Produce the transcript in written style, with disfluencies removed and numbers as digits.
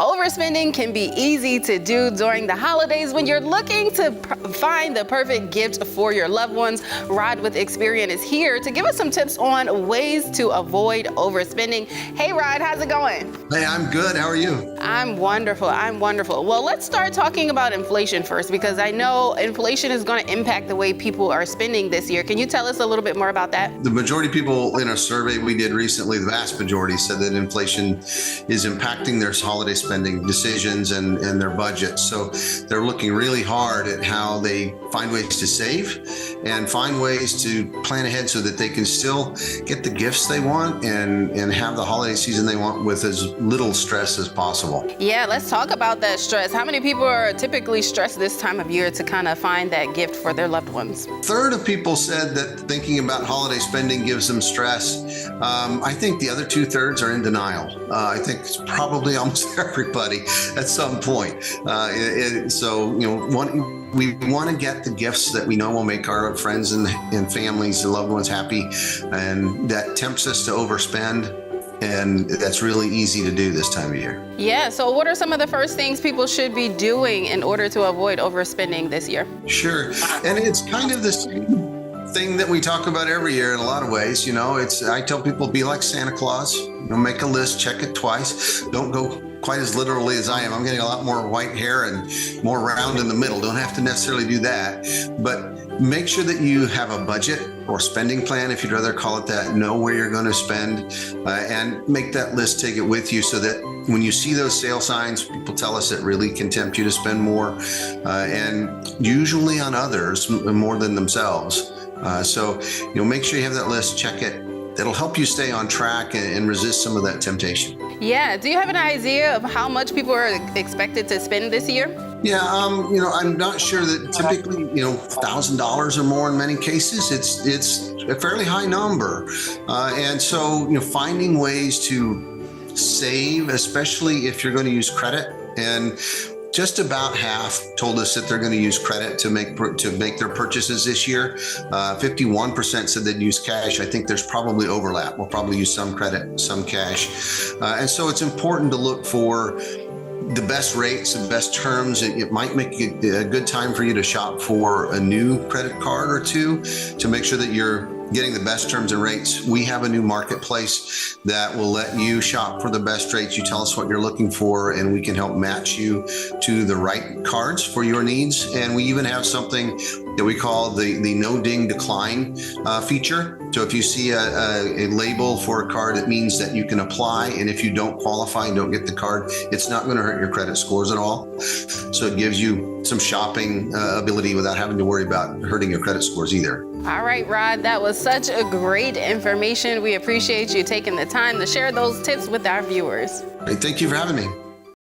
Overspending can be easy to do during the holidays when you're looking to find the perfect gift for your loved ones. Rod with Experian is here to give us some tips on ways to avoid overspending. Hey Rod, how's it going? Hey, I'm good. How are you? I'm wonderful. Well, let's start talking about inflation first, because I know inflation is going to impact the way people are spending this year. Can you tell us a little bit more about that? The majority of people in a survey we did recently, the vast majority said that inflation is impacting their holiday spending decisions and their budgets. So they're looking really hard at how they find ways to save and find ways to plan ahead so that they can still get the gifts they want and have the holiday season they want with as little stress as possible. Yeah, let's talk about that stress. How many people are typically stressed this time of year to kind of find that gift for their loved ones? A third of people said that thinking about holiday spending gives them stress. I think the other 2/3 are in denial. I think it's probably almost everybody at some point. We want to get the gifts that we know will make our friends and families and loved ones happy, and that tempts us to overspend. And that's really easy to do this time of year. Yeah, so what are some of the first things people should be doing in order to avoid overspending this year? Sure, and it's kind of this thing that we talk about every year in a lot of ways. I tell people, be like Santa Claus. Make a list, check it twice. Don't go quite as literally as I am. I'm getting a lot more white hair and more round in the middle. Don't have to necessarily do that, but make sure that you have a budget or spending plan, if you'd rather call it that. Know where you're going to spend and make that list, take it with you so that when you see those sale signs, people tell us it really can tempt you to spend more and usually on others more than themselves. So make sure you have that list, check it. That'll help you stay on track and resist some of that temptation. Yeah, do you have an idea of how much people are expected to spend this year? Yeah, I'm not sure that typically, $1,000 or more in many cases. It's a fairly high number. And so, finding ways to save, especially if you're going to use credit. And just about half told us that they're going to use credit to make their purchases this year. 51% said they'd use cash. I think there's probably overlap. We'll probably use some credit, some cash. And so it's important to look for the best rates and best terms. It might make it a good time for you to shop for a new credit card or two to make sure that you're getting the best terms and rates. We have a new marketplace that will let you shop for the best rates. You tell us what you're looking for, and we can help match you to the right cards for your needs. And we even have something that we call the no ding decline feature. So if you see a label for a card, it means that you can apply. And if you don't qualify and don't get the card, it's not going to hurt your credit scores at all. So it gives you some shopping ability without having to worry about hurting your credit scores either. All right, Rod, that was such a great information. We appreciate you taking the time to share those tips with our viewers. Hey, thank you for having me.